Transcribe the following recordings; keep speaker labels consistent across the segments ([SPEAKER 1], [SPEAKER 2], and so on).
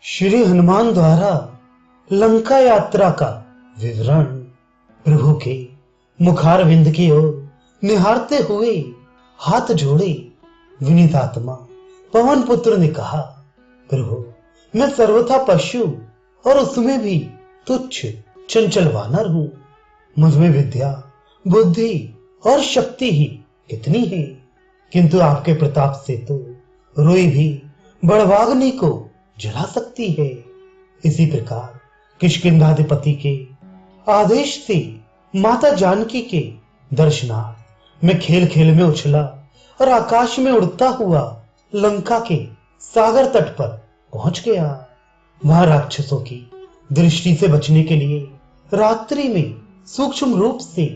[SPEAKER 1] श्री हनुमान द्वारा लंका यात्रा का विवरण। प्रभु के मुखारविंद की ओर निहारते हुए हाथ जोड़े विनीत आत्मा पवन पुत्र ने कहा, प्रभु मैं सर्वथा पशु और उसमें भी तुच्छ चंचल वानर हूं। मुझ में विद्या बुद्धि और शक्ति ही कितनी है, किंतु आपके प्रताप से तो रोई भी बड़वाग्नि को जला सकती है। इसी प्रकार किष्किंधाधिपति के आदेश से माता जानकी के दर्शनार्थ मैं खेल खेल में उछला और आकाश में उड़ता हुआ लंका के सागर तट पर पहुंच गया। वहां राक्षसों की दृष्टि से बचने के लिए रात्रि में सूक्ष्म रूप से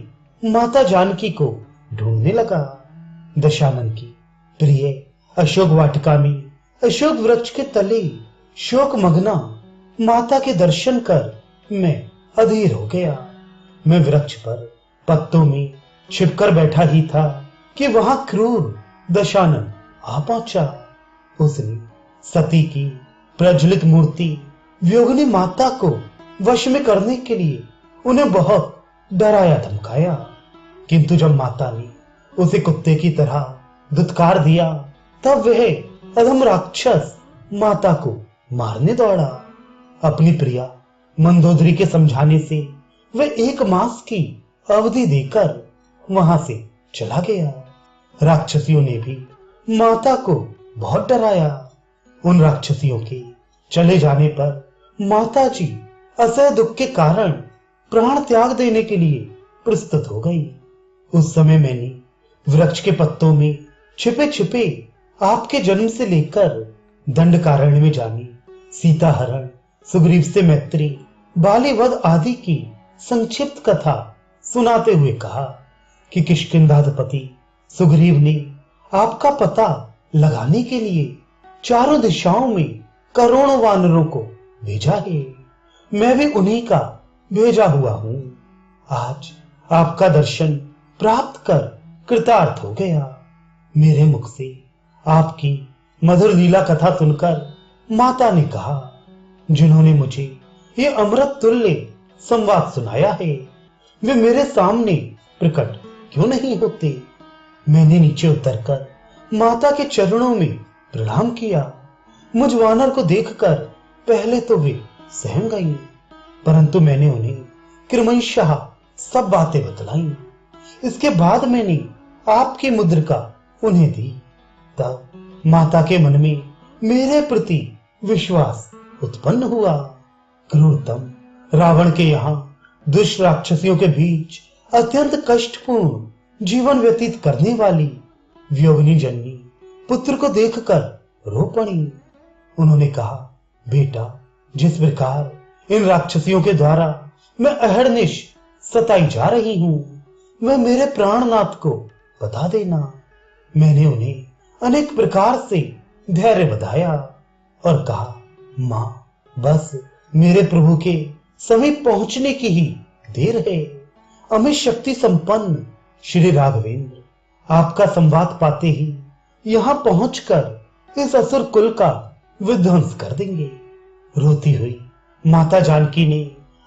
[SPEAKER 1] माता जानकी को ढूंढने लगा। दशानन की प्रिय अशोक वाटिका में अशोक वृक्ष के तले शोक मग्ना माता के दर्शन कर मैं अधीर हो गया। मैं वृक्ष पर पत्तों में छिपकर बैठा ही था कि वहां क्रूर दशानन आ पहुंचा। उसने सती की प्रज्वलित मूर्ति व्योगिनी माता को वश में करने के लिए उन्हें बहुत डराया धमकाया, किंतु जब माता ने उसे कुत्ते की तरह दुत्कार दिया तब वह अधम राक्षस माता को मारने दौड़ा। अपनी प्रिया मंदोदरी के समझाने से वह 1 मास की अवधि देकर वहां से चला गया। राक्षसियों ने भी माता को बहुत डराया। उन राक्षसियों के चले जाने पर माता जी असह्य दुख के कारण प्राण त्याग देने के लिए प्रस्तुत हो गई। उस समय मैंने वृक्ष के पत्तों में छिपे छिपे आपके जन्म से लेकर दंडकारण्य में जाने, सीता हरण, सुग्रीव से मैत्री, बाली वध आदि की संक्षिप्त कथा सुनाते हुए कहा कि किष्किंधाधिपति सुग्रीव ने आपका पता लगाने के लिए चारों दिशाओं में करोड़ों वानरों को भेजा है। मैं भी उन्हीं का भेजा हुआ हूं। आज आपका दर्शन प्राप्त कर कृतार्थ हो गया। मेरे मुख से आपकी मधुर लीला कथा सुनकर माता ने कहा, जिन्होंने मुझे ये अमृत तुल्य संवाद सुनाया है वे मेरे सामने प्रकट क्यों नहीं होते। मैंने नीचे उतरकर माता के चरणों में प्रणाम किया। मुझ वानर को देखकर पहले तो वे सहम गई, परंतु मैंने उन्हें क्रमशः सब बातें बतलाई। इसके बाद मैंने आपकी मुद्रिका उन्हें दी। तब माता के मन में मेरे प्रति विश्वास उत्पन्न हुआ। क्रूरतम रावण के यहाँ दुष्ट राक्षसियों के बीच अत्यंत कष्टपूर्ण जीवन व्यतीत करने वाली व्योगिनी जननी पुत्र को देखकर रो पड़ी। उन्होंने कहा, बेटा जिस प्रकार इन राक्षसियों के द्वारा मैं अहर्निश सताई जा रही हूं वह मेरे प्राणनाथ को बता देना। मैंने उन्हें अनेक प्रकार से धैर्य बधाया और कहा, मां बस मेरे प्रभु के समीप पहुंचने की ही देर है। अमित शक्ति संपन्न श्री राघवेंद्र आपका संवाद पाते ही यहां पहुंचकर इस असुर कुल का विध्वंस कर देंगे। रोती हुई माता जानकी ने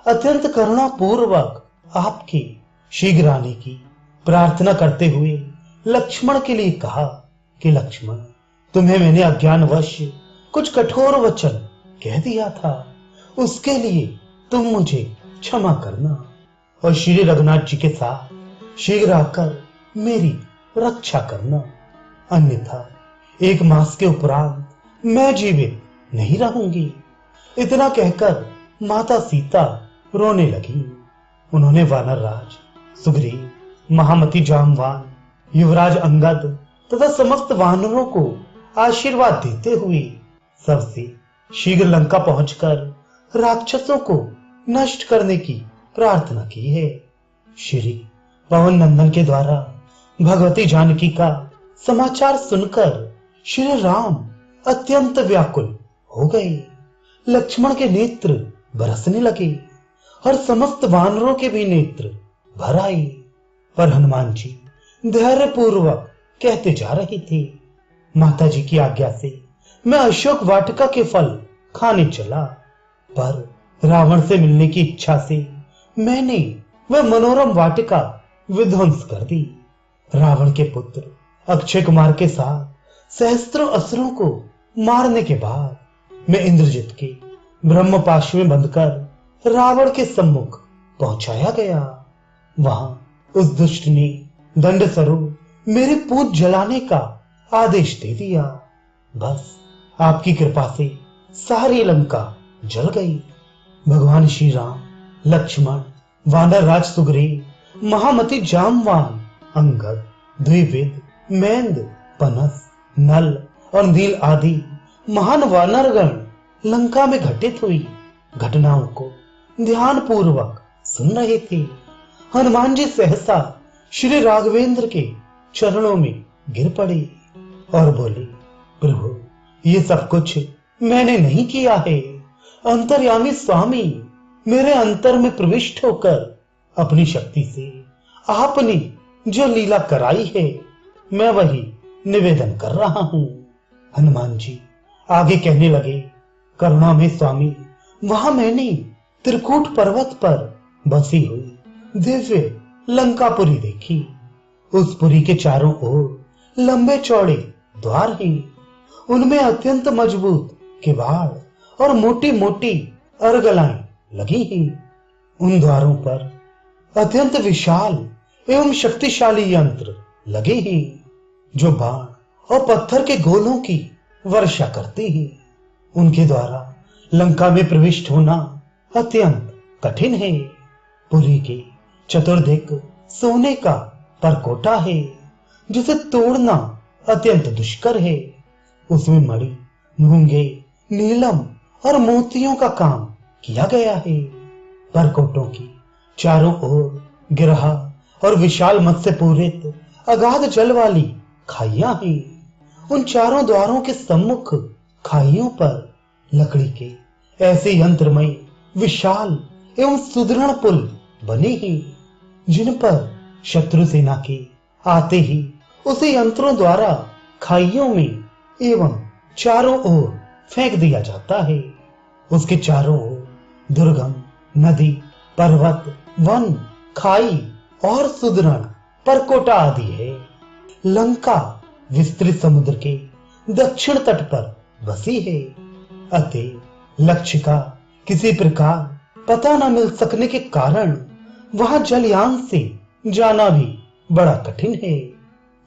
[SPEAKER 1] अत्यंत करुणा पूर्वक आपके शीघ्र आने की प्रार्थना करते हुए लक्ष्मण के लिए कहा कि लक्ष्मण तुम्हें मैंने अज्ञानवश कुछ कठोर वचन कह दिया था, उसके लिए तुम मुझे क्षमा करना और श्री रघुनाथ जी के साथ शीघ्र आकर मेरी रक्षा करना, अन्यथा 1 मास के उपरांत मैं जीवित नहीं रहूंगी। इतना कहकर माता सीता रोने लगी। उन्होंने वानर राज सुग्रीव, महामती जामवान, युवराज अंगद तथा समस्त वानरों को आशीर्वाद देते हुए सबसे शीघ्र लंका पहुंचकर राक्षसों को नष्ट करने की प्रार्थना की है। श्री पवन नंदन के द्वारा भगवती जानकी का समाचार सुनकर श्री राम अत्यंत व्याकुल हो गए। लक्ष्मण के नेत्र बरसने लगे और समस्त वानरों के भी नेत्र भर आए, पर हनुमान जी धैर्य पूर्वक कहते जा रहे थे, माता जी की आज्ञा से मैं अशोक वाटिका के फल खाने चला, पर रावण से मिलने की इच्छा से मैंने वह मनोरम वाटिका विध्वंस कर दी। रावण के पुत्र अक्षय कुमार के साथ सहस्त्रों असुरों को मारने के बाद मैं इंद्रजित के ब्रह्मपाश में बंधकर रावण के सम्मुख पहुंचाया गया। वहां उस दुष्ट ने दंड स्वरूप मेरे पूत जलाने का आदेश दे दिया। बस आपकी कृपा से सारी लंका जल गई। भगवान श्री राम, लक्ष्मण, वानर राज सुग्रीव, महामती जामवान, अंगद, द्विविद, मेंद, पनस, नल और नील आदि महान वानरगण लंका में घटित हुई घटनाओं को ध्यान पूर्वक सुन रहे थे। हनुमान जी सहसा श्री राघवेंद्र के चरणों में गिर पड़े और बोले, प्रभु, ये सब कुछ मैंने नहीं किया है। अंतर्यामी स्वामी मेरे अंतर में प्रविष्ट होकर अपनी शक्ति से आपने जो लीला कराई है, मैं वही निवेदन कर रहा हूं। हनुमान जी आगे कहने लगे, करुणा में स्वामी, वहां मैंने त्रिकूट पर्वत पर बसी हुई दिव्य लंकापुरी देखी। उस पुरी के चारों ओर लंबे चौड़े द्वार हैं। उनमें अत्यंत मजबूत किवाड़ और मोटी मोटी अर्गलाएं लगी हैं। उन द्वारों पर अत्यंत विशाल एवं शक्तिशाली यंत्र लगे हैं, जो बाण और पत्थर के गोलों की वर्षा करते हैं। उनके द्वारा लंका में प्रविष्ट होना अत्यंत कठिन है। पुरी के चतुर्दिक सोने का परकोटा है, जिसे तोड़ना अत्यंत दुष्कर है। उसमें मणि, मूंगे, नीलम और मोतियों का काम किया गया है। परकोटों की चारों ओर गिरहा और विशाल मत्स्य पूरित अगाध जल वाली खाइयां हैं। उन चारों द्वारों के सम्मुख खाइयों पर लकड़ी के ऐसे यंत्रमय विशाल एवं सुदृढ़ पुल बने हैं, जिन पर शत्रु सेना के आते ही उसे यंत्रों द्वारा खाइयों में एवं चारों ओर फेंक दिया जाता है। उसके चारों ओर दुर्गम नदी, पर्वत, वन, खाई और सुदृढ़ परकोटा आदि है। लंका विस्तृत समुद्र के दक्षिण तट पर बसी है। अतः लक्ष्य का किसी प्रकार पता न मिल सकने के कारण वहां जलयान से जाना भी बड़ा कठिन है।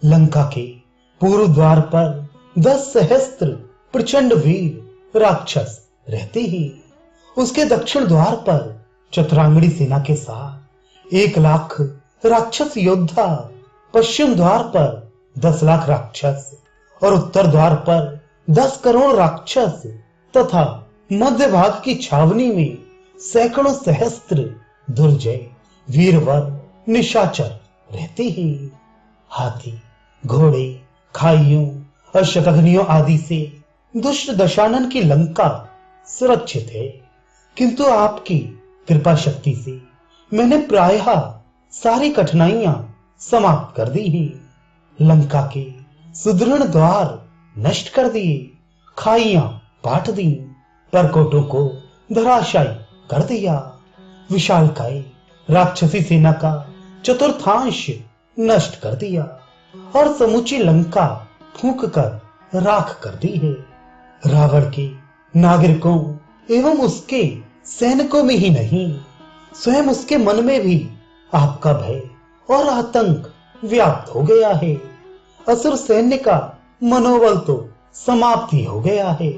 [SPEAKER 1] लंका के पूर्व द्वार पर 10 सहस्त्र प्रचंड वीर राक्षस रहते हैं। उसके दक्षिण द्वार पर चतुरांगणी सेना के साथ 1 लाख राक्षस योद्धा, पश्चिम द्वार पर 10 लाख राक्षस और उत्तर द्वार पर 10 करोड़ राक्षस तथा मध्य भाग की छावनी में सैकड़ों सहस्त्र दुर्जय वीरवर निशाचर रहते हैं। हाथी, घोड़े, खाइयों और शतघ्नियों आदि से दुष्ट दशानन की लंका सुरक्षित है, किंतु आपकी कृपा शक्ति से मैंने प्रायः सारी कठिनाइयां समाप्त कर दी हैं। लंका के सुदृढ़ द्वार नष्ट कर दिए, खाइयां पाट दी, परकोटों को धराशायी कर दिया। विशालकाय राक्षसी सेना का चतुर्थांश नष्ट कर दिया और समूची लंका फूंक कर राख कर दी है। रावण के नागरिकों एवं उसके सैनिकों में ही नहीं, स्वयं उसके मन में भी आपका भय और आतंक व्याप्त हो गया है। असुर सैन्य का मनोबल तो समाप्ति हो गया है।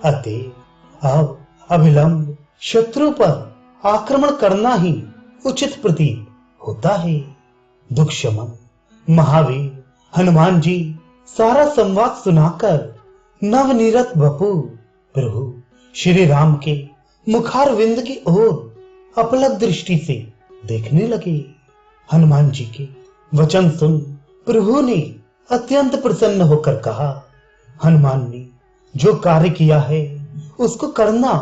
[SPEAKER 1] अतः अब अविलंब शत्रु पर आक्रमण करना ही उचित प्रतीत होता है। दुख शमन महावीर हनुमान जी सारा संवाद सुनाकर नवनीरत बपू प्रभु श्री राम के मुखारविंद की ओर अपलक दृष्टि से देखने लगे। हनुमान जी के वचन सुन प्रभु ने अत्यंत प्रसन्न होकर कहा, हनुमान ने जो कार्य किया है उसको करना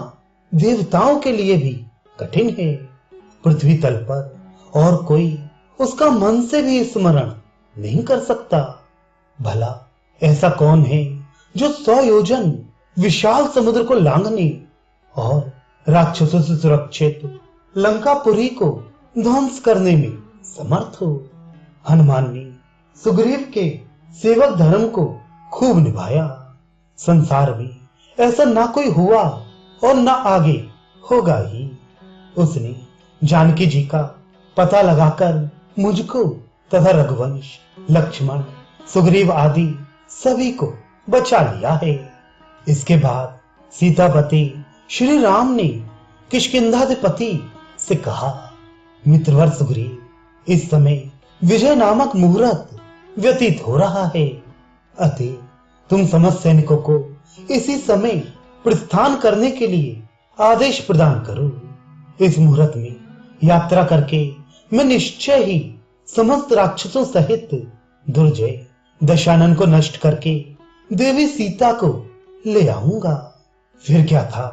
[SPEAKER 1] देवताओं के लिए भी कठिन है। पृथ्वी तल पर और कोई उसका मन से भी स्मरण नहीं कर सकता। भला ऐसा कौन है जो 100 योजन विशाल समुद्र को लांघने और राक्षसों से सुरक्षित लंकापुरी को ध्वंस करने में समर्थ हो। हनुमान ने सुग्रीव के सेवक धर्म को खूब निभाया। संसार में ऐसा ना कोई हुआ और ना आगे होगा ही। उसने जानकी जी का पता लगाकर मुझको तथा रघुवंश, लक्ष्मण, सुग्रीव आदि सभी को बचा लिया है। इसके बाद सीतापति श्री राम ने किष्किंधाधिपति से कहा, मित्रवर सुग्रीव, इस समय विजय नामक मुहूर्त व्यतीत हो रहा है। अतः तुम समस्त सैनिकों को इसी समय प्रस्थान करने के लिए आदेश प्रदान करो। इस मुहूर्त में यात्रा करके मैं निश्चय ही समस्त राक्षसों सहित दुर्जय दशानन को नष्ट करके देवी सीता को ले आऊंगा। फिर क्या था,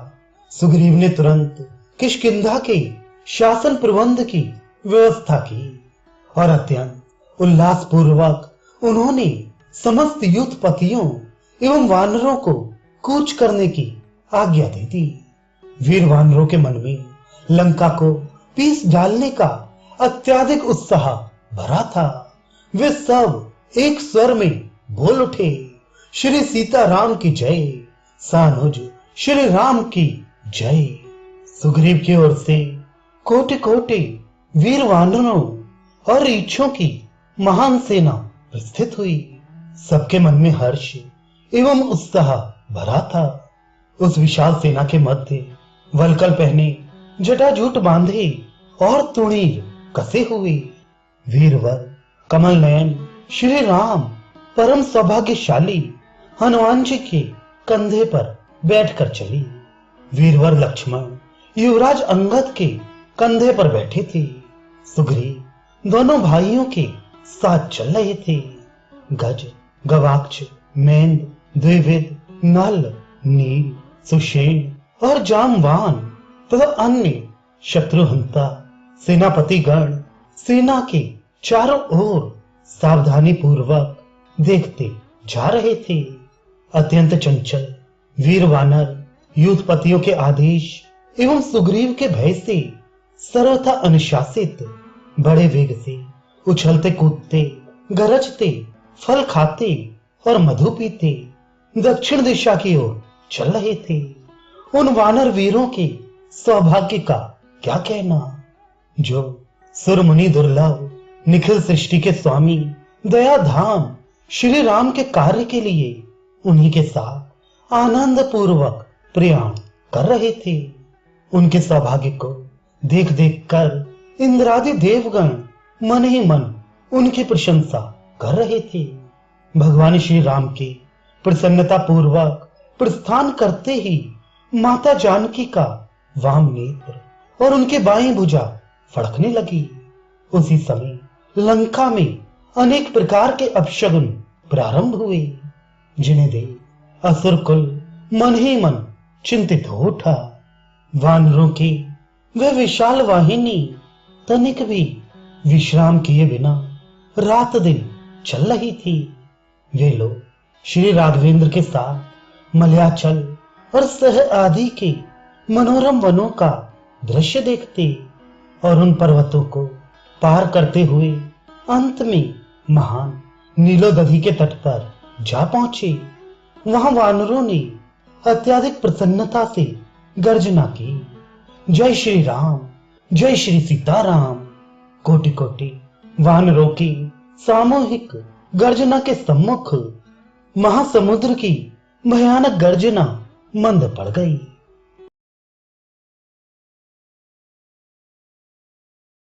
[SPEAKER 1] सुग्रीव ने तुरंत किष्किंधा के शासन प्रबंध की व्यवस्था की और अत्यंत उल्लास पूर्वक उन्होंने समस्त युद्धपतियों एवं वानरों को कूच करने की आज्ञा दे दी। वीर वानरों के मन में लंका को पीस डालने का अत्यधिक उत्साह भरा था। वे सब एक स्वर में बोल उठे, श्री सीताराम की जय, सानुज श्री राम की जय। सुग्रीव की ओर से कोटि कोटि वीर वानरों और रीछों की महान सेना प्रस्थित हुई। सबके मन में हर्ष एवं उत्साह भरा था। उस विशाल सेना के मध्य वलकल पहने, जटाजूट बांधे और तुणीर कसे हुए वीरवर कमल नयन श्री राम परम सौभाग्यशाली हनुमान जी के कंधे पर बैठकर चली। वीरवर लक्ष्मण युवराज अंगद के कंधे पर बैठे थे। सुग्रीव दोनों भाइयों के साथ चल रहे थे। गज, गवाक्ष, मेंद, द्विविद, नल, नील, सुषेण और जामवान तथा अन्य शत्रुहंता सेनापति गण सेना के चारों ओर सावधानी पूर्वक देखते जा रहे थे। अत्यंत चंचल वीर वानर युद्धपतियों के आदेश एवं सुग्रीव के भय से सर्वथा अनुशासित बड़े वेग से उछलते कूदते, गरजते, फल खाते और मधु पीते दक्षिण दिशा की ओर चल रहे थे। उन वानर वीरों के सौभाग्य का क्या कहना, जो सुरमुनि दुर्लभ निखिल सृष्टि के स्वामी दया धाम श्री राम के कार्य के लिए उन्हीं के साथ आनंद पूर्वक प्रयाण कर रहे थे। उनके सौभाग्य को देख देख कर इंद्रादि देवगण मन ही मन उनकी प्रशंसा कर रहे थे। भगवान श्री राम के प्रसन्नता पूर्वक प्रस्थान करते ही माता जानकी का वाम नेत्र और उनके बाएं भुजा फड़कने लगी। उसी समय लंका में अनेक प्रकार के अपशगुन प्रारंभ हुए, जिन्हें देख असुर कुल मन ही मन चिंतित हो उठा। वानरों की वह विशाल वाहिनी तनिक भी विश्राम किए बिना रात दिन चल रही थी। वे लोग श्री राघवेंद्र के साथ मलयाचल और सह आदि के मनोरम वनों का दृश्य देखते और उन पर्वतों को पार करते हुए अंत में महान नीलोदधि के तट पर जा पहुंचे। वहां वानरों ने अत्यधिक प्रसन्नता से गर्जना की, जय श्री राम, जय श्री सीताराम। कोटि कोटि वानरों की सामूहिक गर्जना के सम्मुख महासमुद्र की भयानक गर्जना मंद पड़ गई।